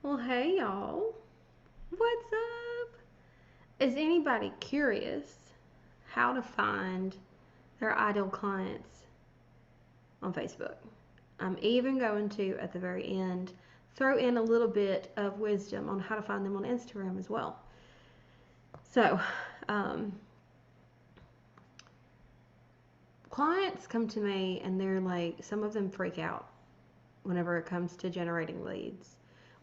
Well, hey y'all. What's up? Is anybody curious how to find their ideal clients on Facebook? I'm even going to, at the very end, throw in a little bit of wisdom on how to find them on Instagram as well. So, um, clients come to me and they're like, some of them freak out whenever it comes to generating leads.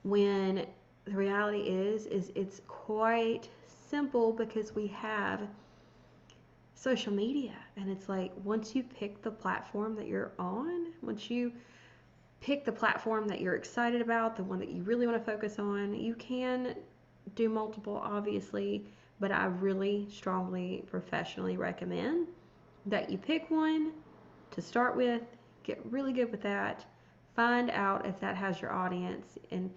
When the reality is it's quite simple because we have social media, and it's like once you pick the platform that you're on, once you pick the platform that you're excited about, the one that you really want to focus on, you can do multiple obviously, but I really strongly professionally recommend that you pick one to start with, get really good with that, find out if that has your audience. And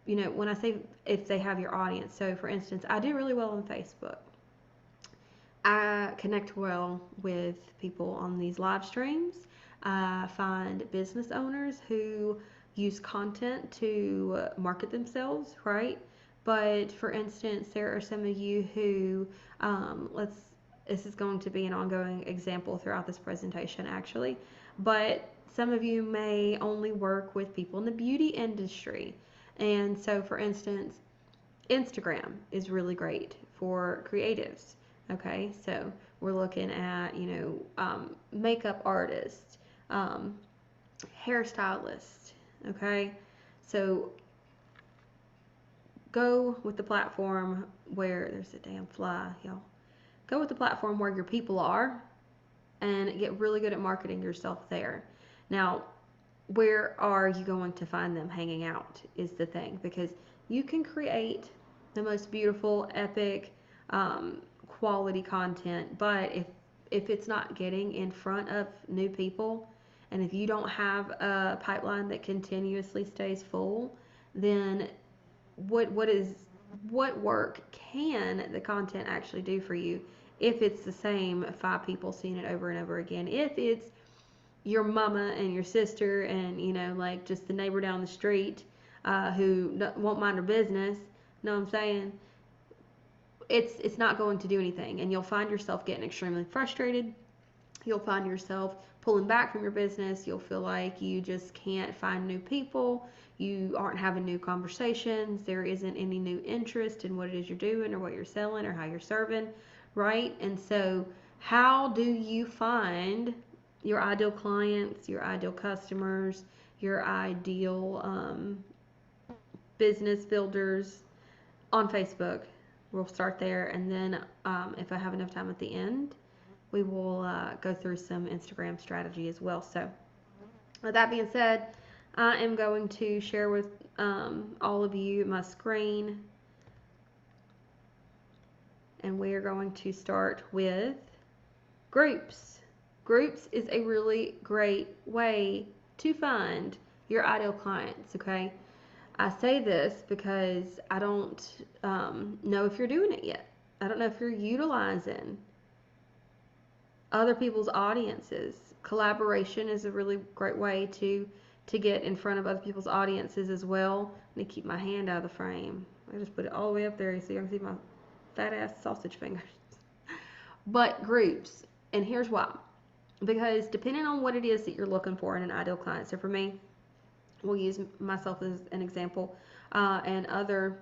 when I say if they have your audience, so for instance, I do really well on Facebook. I connect well with people on these live streams. I find business owners who use content to market themselves, right? But for instance, there are some of you who, let's, this is going to be an ongoing example throughout this presentation actually, but some of you may only work with people in the beauty industry. And so, for instance, Instagram is really great for creatives. Okay, so we're looking at, makeup artists, um, hairstylists. Okay, so go with the platform where there's a damn fly, y'all. Go with the platform where your people are and get really good at marketing yourself there. Now, where are you going to find them hanging out is the thing, because you can create the most beautiful, epic, quality content, but if it's not getting in front of new people, and if you don't have a pipeline that continuously stays full, then what what work can the content actually do for you if it's the same five people seeing it over and over again? If it's your mama and your sister and like just the neighbor down the street who won't mind her business, know what I'm saying? It's not going to do anything, and you'll find yourself getting extremely frustrated. You'll find yourself pulling back from your business. You'll feel like you just can't find new people. You aren't having new conversations. There isn't any new interest in what it is you're doing or what you're selling or how you're serving, right? And so, how do you find your ideal clients, your ideal customers, your ideal business builders on Facebook? We'll start there, and then if I have enough time at the end, we will go through some Instagram strategy as well. So, with that being said, I am going to share with all of you my screen, and we are going to start with groups. Groups is a really great way to find your ideal clients, okay? I say this because I don't know if you're doing it yet. I don't know if you're utilizing other people's audiences. Collaboration is a really great way to get in front of other people's audiences as well. Let me keep my hand out of the frame. I just put it all the way up there so you can see my fat ass sausage fingers. But groups, and here's why. Because depending on what it is that you're looking for in an ideal client, so for me, we'll use myself as an example, and other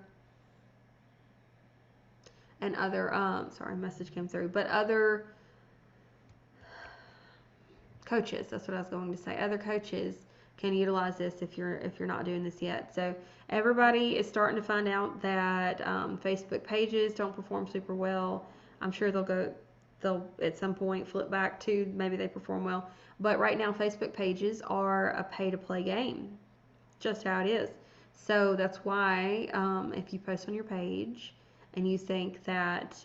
sorry, message came through, but other coaches, that's what I was going to say. Other coaches can utilize this if you're not doing this yet. So everybody is starting to find out that Facebook pages don't perform super well. I'm sure they'll at some point flip back to maybe they perform well. But right now, Facebook pages are a pay to play game, just how it is. So that's why if you post on your page and you think that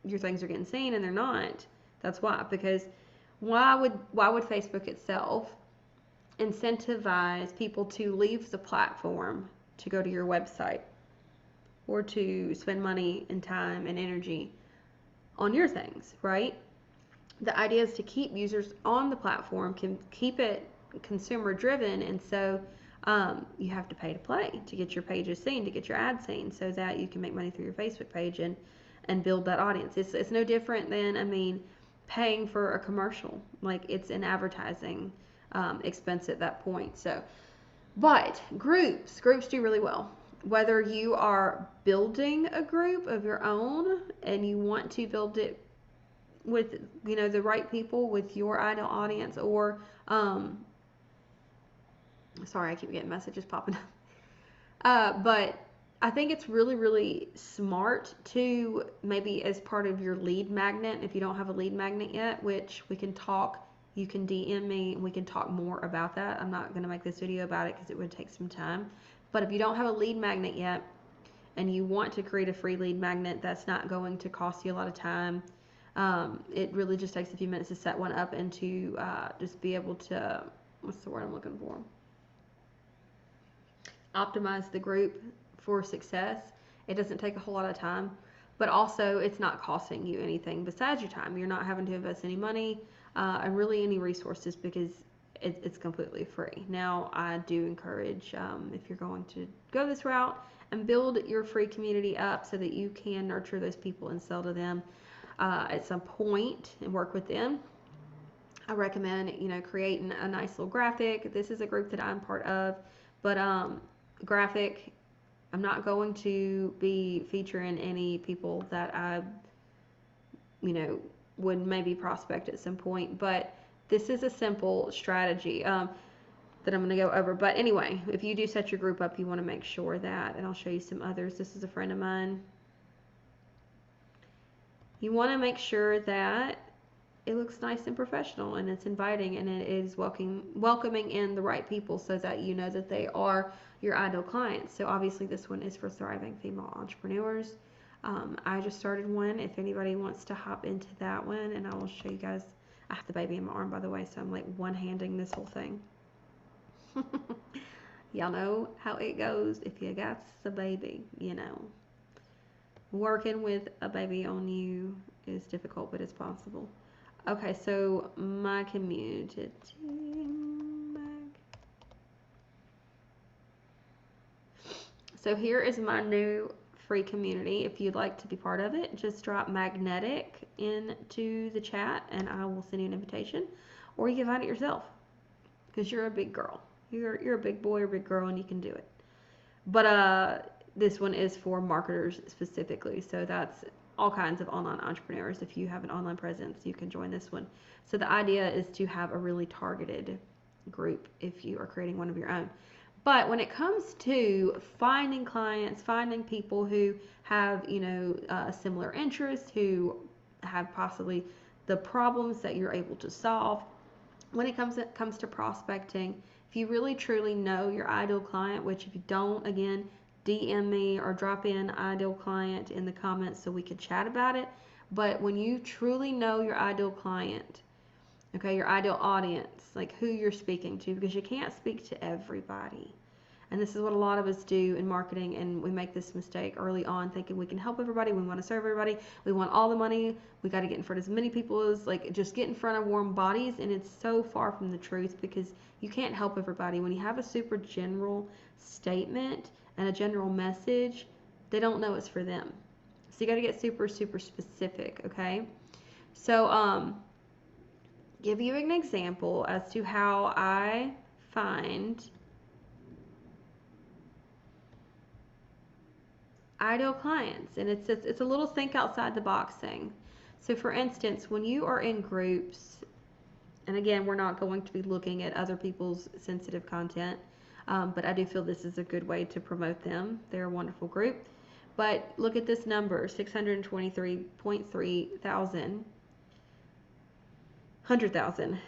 your things are getting seen and they're not, that's why. Because why would Facebook itself incentivize people to leave the platform to go to your website or to spend money and time and energy on your things, right? The idea is to keep users on the platform, can keep it consumer driven, and so You have to pay to play to get your pages seen, to get your ads seen, so that you can make money through your Facebook page and build that audience. It's no different than, I mean, paying for a commercial. Like, it's an advertising expense at that point. So, but groups do really well. Whether you are building a group of your own and you want to build it with, you know, the right people, with your ideal audience, or sorry, I keep getting messages popping up. But I think it's really, really smart to, maybe as part of your lead magnet, if you don't have a lead magnet yet, which we can talk, you can DM me and we can talk more about that. I'm not going to make this video about it because it would take some time. But if you don't have a lead magnet yet and you want to create a free lead magnet that's not going to cost you a lot of time, it really just takes a few minutes to set one up and to just be able to, what's the word I'm looking for? Optimize the group for success. It doesn't take a whole lot of time, but also it's not costing you anything besides your time. You're not having to invest any money and really any resources, because it's completely free. Now, I do encourage, if you're going to go this route, and build your free community up so that you can nurture those people and sell to them at some point and work with them, I recommend, you know, creating a nice little graphic. This is a group that I'm part of, but graphic, I'm not going to be featuring any people that I, you know, would maybe prospect at some point, but this is a simple strategy that I'm going to go over. But anyway, if you do set your group up, you want to make sure that, and I'll show you some others. This is a friend of mine. You want to make sure that it looks nice and professional, and it's inviting, and it is welcoming in the right people, so that you know that they are your ideal clients. So obviously this one is for thriving female entrepreneurs. I just started one. If anybody wants to hop into that one, and I will show you guys. I have the baby in my arm, by the way, so I'm like one-handing this whole thing. Y'all know how it goes if you got the baby, you know. Working with a baby on you is difficult, but it's possible. Okay, so my community So here is my new free community. If you'd like to be part of it, just drop magnetic into the chat and I will send you an invitation, or you can find it yourself, because you're a big girl. You're a big boy or big girl and you can do it. But this one is for marketers specifically, so that's all kinds of online entrepreneurs. If you have an online presence, you can join this one. So the idea is to have a really targeted group if you are creating one of your own. But when it comes to finding clients, finding people who have, you know, similar interests, who have possibly the problems that you're able to solve, when it comes to prospecting, if you really truly know your ideal client, which if you don't, again, DM me or drop in ideal client in the comments so we can chat about it. But when you truly know your ideal client, okay, your ideal audience, like who you're speaking to, because you can't speak to everybody. And this is what a lot of us do in marketing, and we make this mistake early on, thinking we can help everybody, we want to serve everybody, we want all the money, we got to get in front of as many people as, like, just get in front of warm bodies, and it's so far from the truth, because you can't help everybody. When you have a super general statement and a general message, they don't know it's for them. So you got to get super, super specific, okay? So, give you an example as to how I find ideal clients, and it's a little think outside the box thing. So for instance, when you are in groups, and again, we're not going to be looking at other people's sensitive content, but I do feel this is a good way to promote them. They're a wonderful group. But look at this number, 623.3 thousand, 100,000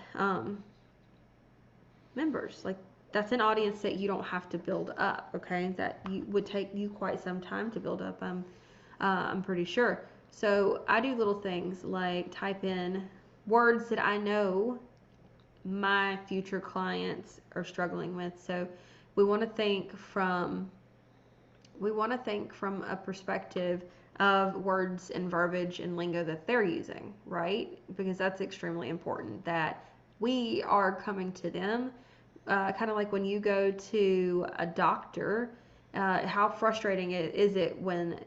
members. Like, that's an audience that you don't have to build up, okay? That would take you quite some time to build up, I'm pretty sure. So I do little things like type in words that I know my future clients are struggling with. So we want to think from a perspective of words and verbiage and lingo that they're using, right? Because that's extremely important, that we are coming to them kind of like when you go to a doctor, how frustrating is it when,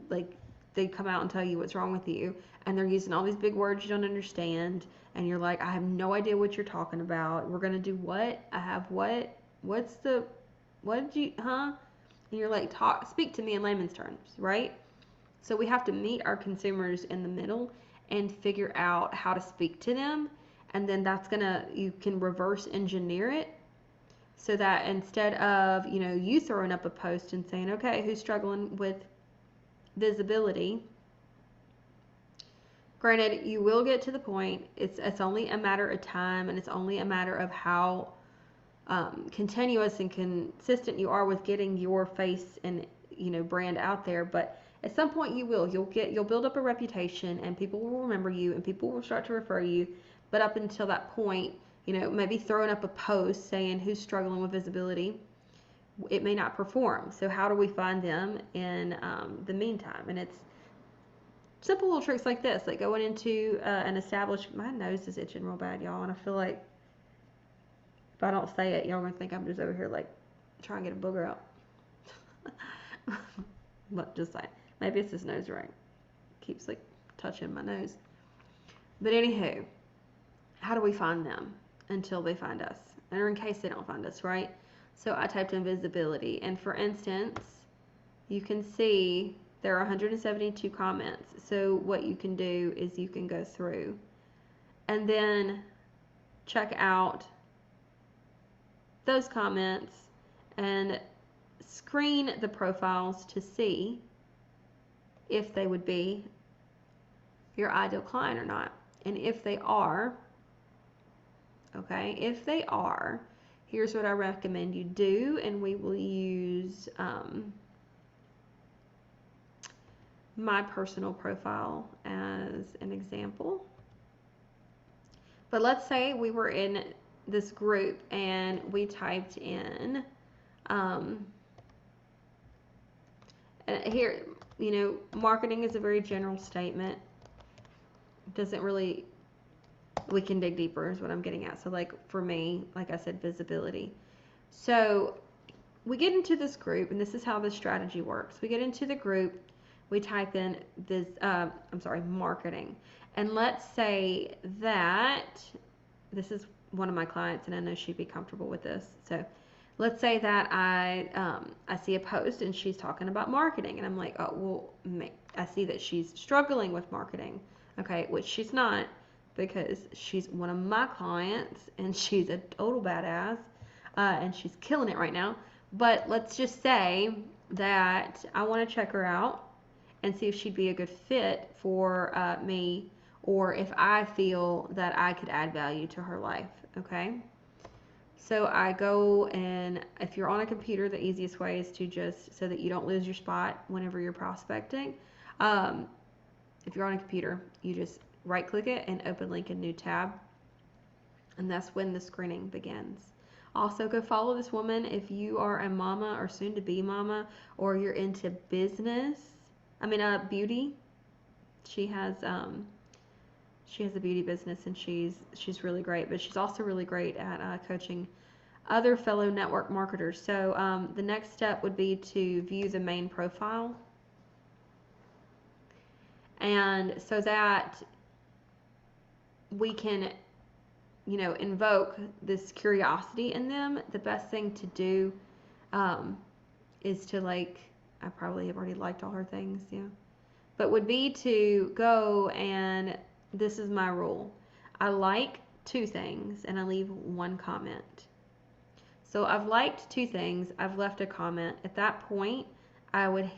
like they come out and tell you what's wrong with you and they're using all these big words you don't understand and you're like, I have no idea what you're talking about. We're going to do what? I have what? What's the, what did you, huh? And you're like, speak to me in layman's terms, right? So we have to meet our consumers in the middle and figure out how to speak to them. And then you can reverse engineer it so that instead of, you throwing up a post and saying, okay, who's struggling with visibility? Granted, you will get to the point. It's only a matter of time, and it's only a matter of how continuous and consistent you are with getting your face and brand out there. But at some point, you'll build up a reputation, and people will remember you, and people will start to refer you. But up until that point, maybe throwing up a post saying who's struggling with visibility, it may not perform. So how do we find them in the meantime? And it's simple little tricks like this, like going into an established. My nose is itching real bad, y'all, and I feel like if I don't say it, y'all gonna think I'm just over here like trying to get a booger out. But just saying, maybe it's this nose ring. Keeps like touching my nose. But anywho, how do we find them until they find us? Or in case they don't find us, right? So I typed in visibility, and for instance, you can see there are 172 comments. So what you can do is you can go through and then check out those comments and screen the profiles to see if they would be your ideal client or not. And if they are, okay, if they are, here's what I recommend you do, and we will use my personal profile as an example. But let's say we were in this group and we typed in here, marketing is a very general statement. Doesn't really, we can dig deeper is what I'm getting at. So like for me, like I said, visibility. So we get into this group, and this is how the strategy works. We get into the group, we type in this, marketing. And let's say that this is one of my clients, and I know she'd be comfortable with this. So let's say that I see a post and she's talking about marketing, and I'm like, oh, well, I see that she's struggling with marketing. Okay, which she's not, because she's one of my clients and she's a total badass, and she's killing it right now. But let's just say that I want to check her out and see if she'd be a good fit for me, or if I feel that I could add value to her life. Okay. So I go, and if you're on a computer, the easiest way is to just, so that you don't lose your spot whenever you're prospecting. If you're on a computer, you just right click it and open link in new tab. And that's when the screening begins. Also, go follow this woman if you are a mama or soon to be mama, or you're into beauty. She has a beauty business, and she's really great, but she's also really great at coaching other fellow network marketers. So the next step would be to view the main profile, and so that we can invoke this curiosity in them. The best thing to do is to I probably have already liked all her things, yeah, but would be to go, and this is my rule. I like 2 things and I leave 1 comment. So I've liked 2 things, I've left a comment. At that point, I would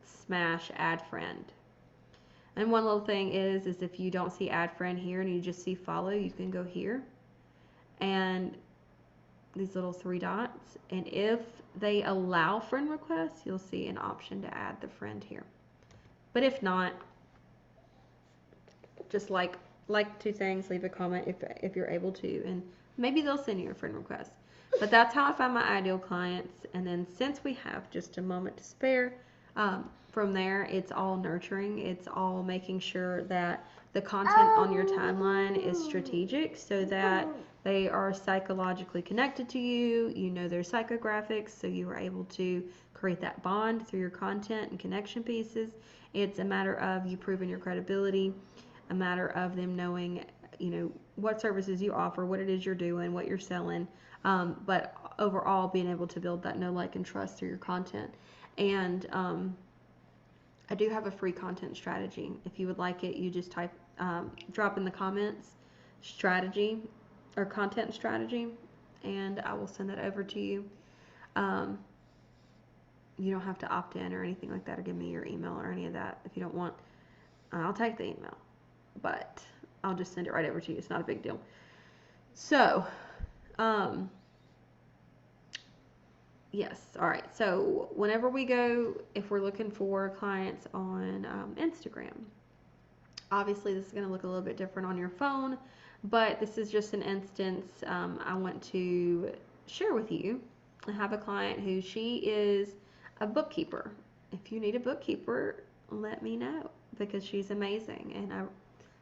smash add friend. And one little thing is if you don't see add friend here and you just see follow, you can go here and these little 3 dots, and if they allow friend requests, you'll see an option to add the friend here. But if not, just like 2 things, leave a comment if you're able to, and maybe they'll send you a friend request. But that's how I find my ideal clients. And then since we have just a moment to spare, from there it's all nurturing. It's all making sure that the content on your timeline is strategic, so that They are psychologically connected to you. You know their psychographics, so you are able to create that bond through your content and connection pieces. It's a matter of you proving your credibility, a matter of them knowing, what services you offer, what it is you're doing, what you're selling, but overall being able to build that know, like, and trust through your content. And I do have a free content strategy. If you would like it, you just drop in the comments strategy or content strategy, and I will send that over to you. You don't have to opt in or anything like that, or give me your email or any of that if you don't want. I'll take the email, but I'll just send it right over to you. It's not a big deal. So, yes. All right. So whenever we go, if we're looking for clients on Instagram, obviously this is going to look a little bit different on your phone, but this is just an instance I want to share with you. I have a client who she is a bookkeeper. If you need a bookkeeper, let me know, because she's amazing and I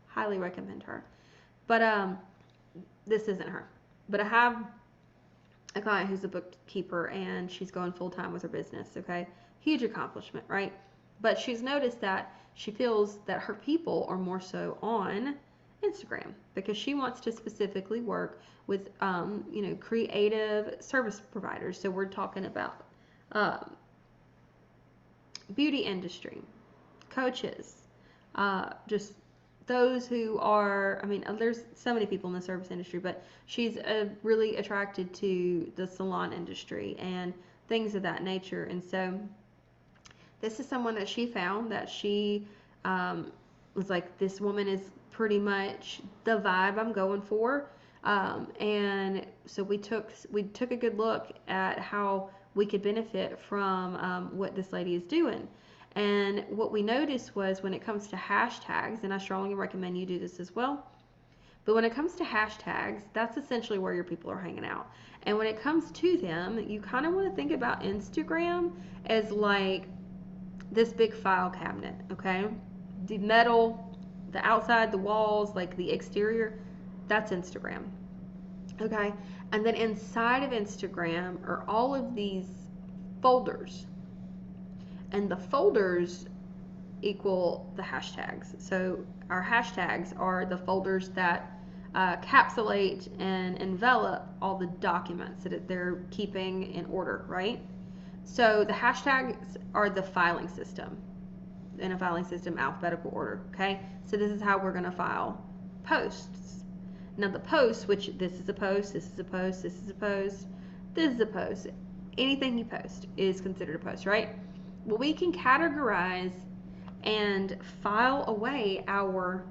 highly recommend her. But this isn't her. But I have a client who's a bookkeeper and she's going full time with her business, okay? Huge accomplishment, right? But she's noticed that she feels that her people are more so on Instagram, because she wants to specifically work with, creative service providers. So we're talking about beauty industry, coaches, just those who are, there's so many people in the service industry, but she's really attracted to the salon industry and things of that nature. And so this is someone that she found that she was like, this woman is pretty much the vibe I'm going for. And so we took a good look at how we could benefit from what this lady is doing. And what we noticed was, when it comes to hashtags, and I strongly recommend you do this as well, but when it comes to hashtags, that's essentially where your people are hanging out. And when it comes to them, you kind of want to think about Instagram as like this big file cabinet, okay? The metal, the outside, the walls, like the exterior, that's Instagram, okay? And then inside of Instagram are all of these folders, and the folders equal the hashtags. So our hashtags are the folders that encapsulate and envelop all the documents that they're keeping in order, right? So the hashtags are the filing system, in a filing system, alphabetical order, okay? So this is how we're going to file posts. Now the posts, which this is a post, this is a post, this is a post, this is a post. Anything you post is considered a post, right? Well, we can categorize and file away our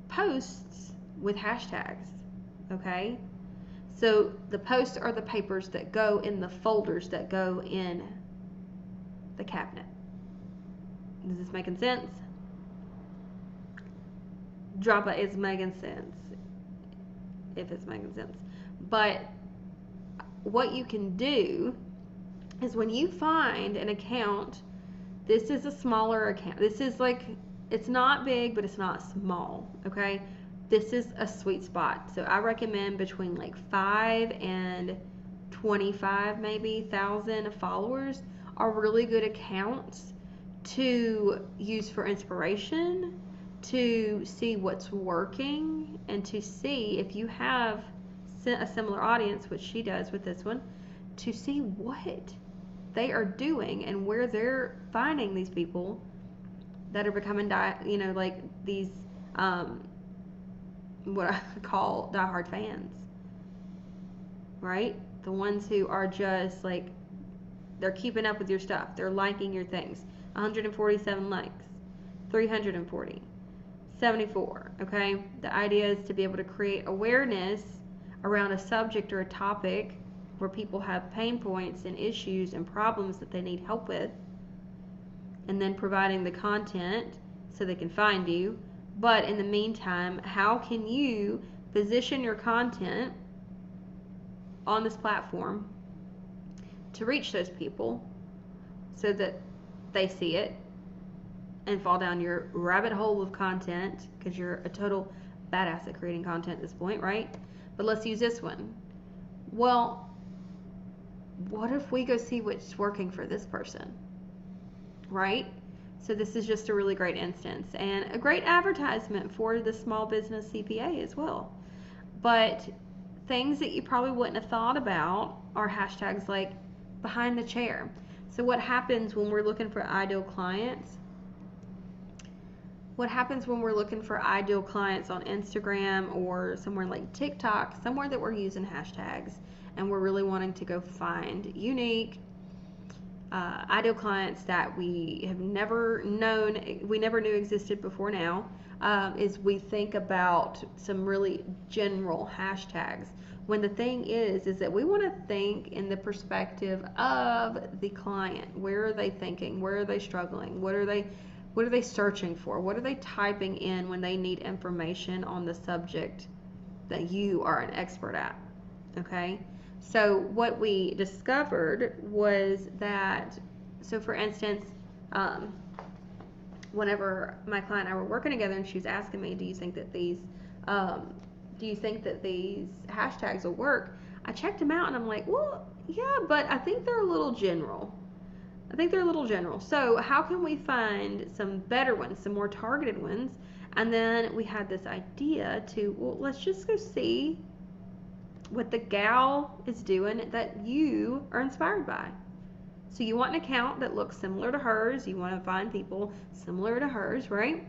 posts with hashtags, okay? So the posts are the papers that go in the folders that go in the cabinet. Is this making sense? Drop it, it's making sense, if it's making sense. But what you can do is, when you find an account, this is a smaller account. This is like, it's not big, but it's not small, okay? This is a sweet spot. So I recommend between like 5 and 25 maybe thousand followers are really good accounts to use for inspiration, to see what's working, and to see if you have a similar audience, which she does with this one, to see what they are doing and where they're finding these people that are becoming like these what I call diehard fans, right? The ones who are just like, they're keeping up with your stuff, they're liking your things. 147 likes, 340, 74, okay? The idea is to be able to create awareness around a subject or a topic where people have pain points and issues and problems that they need help with, and then providing the content so they can find you. But in the meantime, how can you position your content on this platform to reach those people so that they see it and fall down your rabbit hole of content, because you're a total badass at creating content at this point, right? but let's use this one. Well, what if we go see what's working for this person, right? So this is just a really great instance and a great advertisement for the small business CPA as well. But things that you probably wouldn't have thought about are hashtags like behind the chair. So what happens when we're looking for ideal clients? What happens when we're looking for ideal clients on Instagram or somewhere like TikTok, somewhere that we're using hashtags and we're really wanting to go find unique, ideal clients that we have never known, we never knew existed before now, is we think about some really general hashtags. When the thing is that we want to think in the perspective of the client. Where are they thinking? Where are they struggling? What are they searching for? What are they typing in when they need information on the subject that you are an expert at? Okay? So what we discovered was that, so for instance, whenever my client and I were working together and she was asking me, do you think that these hashtags will work? I checked them out and I'm like, well, yeah, but I think they're a little general. So how can we find some better ones, some more targeted ones? And then we had this idea to, well, let's just go see what the gal is doing that you are inspired by. So you want an account that looks similar to hers. You want to find people similar to hers, right?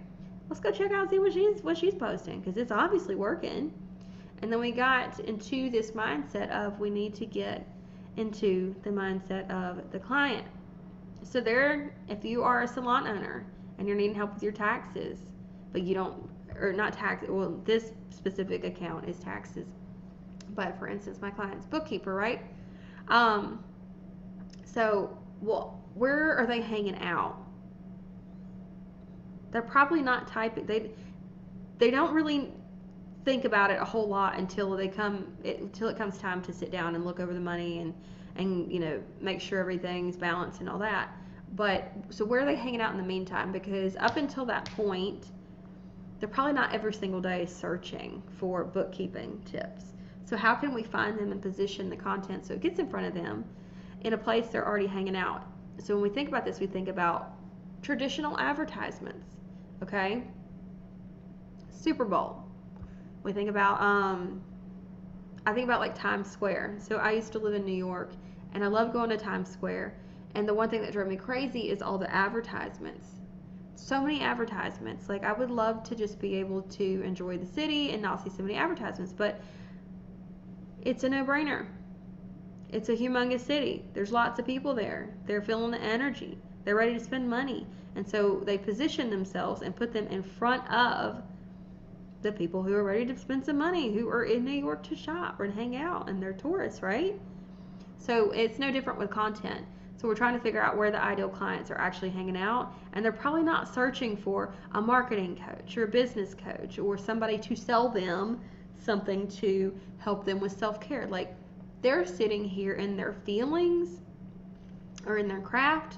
Let's go check out and see what she's posting, because it's obviously working. And then we got into this mindset of we need to get into the mindset of the client. So there, if you are a salon owner and you're needing help with your taxes, but you don't, or not tax, well, this specific account is taxes. But for instance, my client's bookkeeper, right? So, well, where are they hanging out? They're probably not typing. They don't really think about it a whole lot until it comes time to sit down and look over the money and make sure everything's balanced and all that. But so where are they hanging out in the meantime? Because up until that point, they're probably not every single day searching for bookkeeping tips. So how can we find them and position the content so it gets in front of them in a place they're already hanging out? So when we think about this, we think about traditional advertisements, okay? Super Bowl. We think about, I think about like Times Square. So I used to live in New York, and I love going to Times Square. And the one thing that drove me crazy is all the advertisements. So many advertisements. Like, I would love to just be able to enjoy the city and not see so many advertisements, but it's a no-brainer. It's a humongous city. There's lots of people there. They're feeling the energy. They're ready to spend money. And so they position themselves and put them in front of the people who are ready to spend some money, who are in New York to shop or to hang out, and they're tourists, right? So it's no different with content. So we're trying to figure out where the ideal clients are actually hanging out, and they're probably not searching for a marketing coach or a business coach or somebody to sell them something to help them with self-care. Like, they're sitting here in their feelings or in their craft,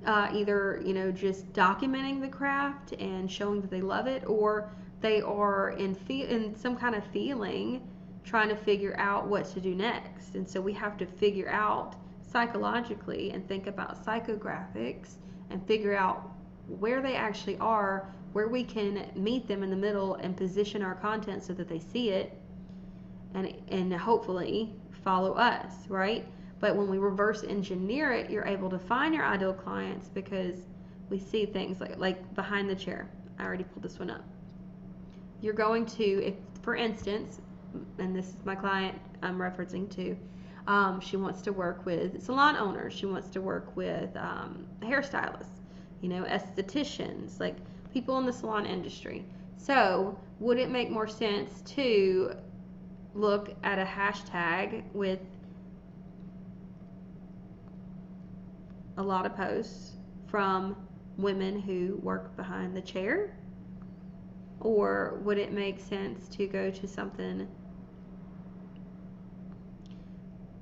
either just documenting the craft and showing that they love it, or they are in some kind of feeling trying to figure out what to do next. And so we have to figure out psychologically and think about psychographics and figure out where they actually are, where we can meet them in the middle and position our content so that they see it and hopefully follow us, right? But when we reverse engineer it, you're able to find your ideal clients because we see things like behind the chair. I already pulled this one up. You're going to, if for instance, and this is my client I'm referencing to, she wants to work with salon owners. She wants to work with hairstylists, estheticians, like people in the salon industry. So would it make more sense to look at a hashtag with a lot of posts from women who work behind the chair? Or would it make sense to go to something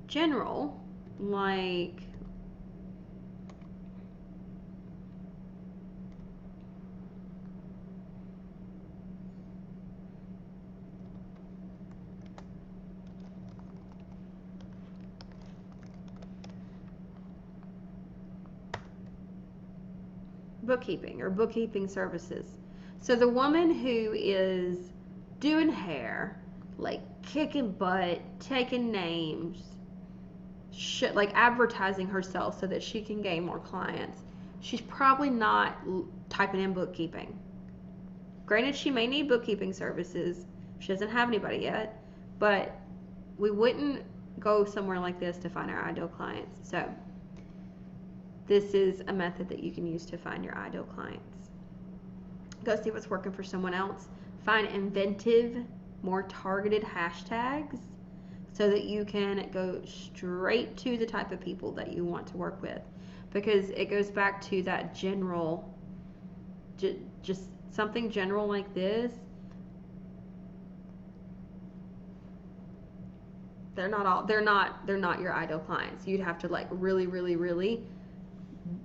general, like bookkeeping or bookkeeping services. So the woman who is doing hair, like kicking butt, taking names, like advertising herself so that she can gain more clients, she's probably not typing in bookkeeping. Granted, she may need bookkeeping services. She doesn't have anybody yet, but we wouldn't go somewhere like this to find our ideal clients. So this is a method that you can use to find your ideal clients. Go see what's working for someone else. Find inventive, more targeted hashtags so that you can go straight to the type of people that you want to work with. Because it goes back to that general, just something general like this. They're not your ideal clients. You'd have to like really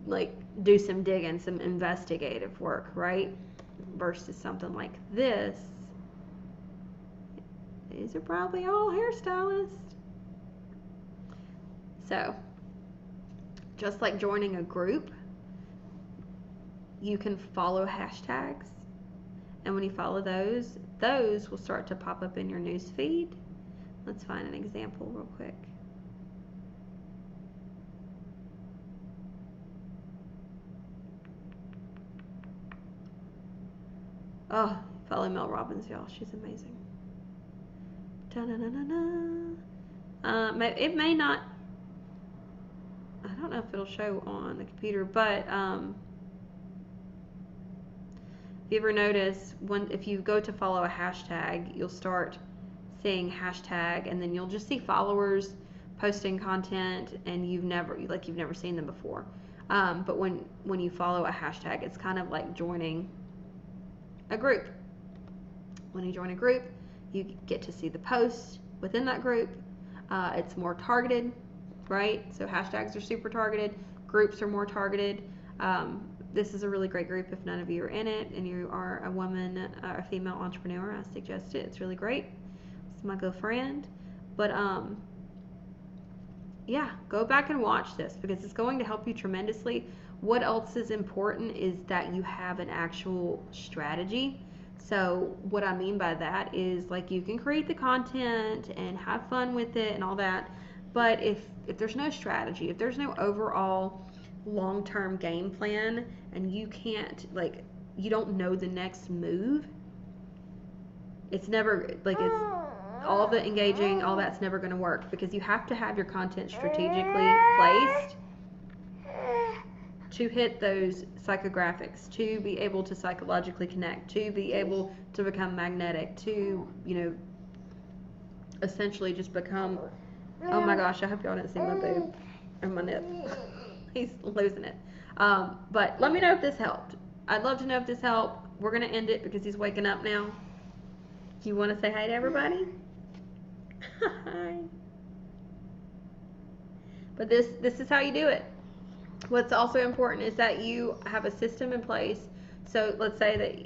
like do some digging, some investigative work, right? Versus something like this. These are probably all hairstylists. So, just like joining a group, you can follow hashtags. And when you follow those will start to pop up in your news feed. Let's find an example real quick. Oh, follow Mel Robbins, y'all. She's amazing. It may not, I don't know if it'll show on the computer, but if you ever notice, if you go to follow a hashtag, you'll start seeing hashtag, and then you'll just see followers posting content, and you've never seen them before. But when you follow a hashtag, it's kind of like joining a group. When you join a group, you get to see the posts within that group. It's more targeted, right? So hashtags are super targeted. Groups are more targeted. This is a really great group if none of you are in it and you are a woman, a female entrepreneur. I suggest it. It's really great. It's my good friend. But yeah, go back and watch this because it's going to help you tremendously. What else is important is that you have an actual strategy. So what I mean by that is like you can create the content and have fun with it and all that, but if there's no strategy, if there's no overall long-term game plan and you can't, like, you don't know the next move, it's never, like, it's all the engaging, all that's never going to work because you have to have your content strategically placed to hit those psychographics, to be able to psychologically connect, to be able to become magnetic, to, you know, essentially just become, oh my gosh, I hope y'all didn't see my boob or my nip. He's losing it. But let me know if this helped. I'd love to know if this helped. We're going to end it because he's waking up now. Do you want to say hi to everybody? Hi. But this is how you do it. What's also important is that you have a system in place. So let's say that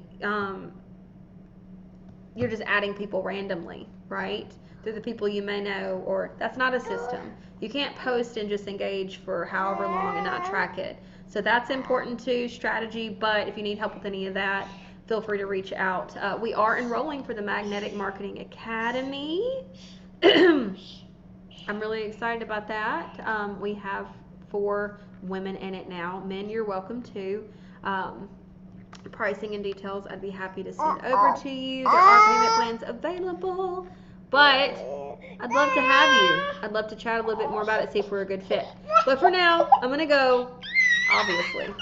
you're just adding people randomly, right? They're the people you may know, or that's not a system. You can't post and just engage for however long and not track it. So that's important too, strategy. But if you need help with any of that, feel free to reach out. We are enrolling for the Magnetic Marketing Academy. I'm really excited about that. We have 4 women in it now. Men, you're welcome too. Pricing and details I'd be happy to send over to you. There are payment plans available, but I'd love to have you. I'd love to chat a little bit more about it, see if we're a good fit. But for now, I'm gonna go, obviously.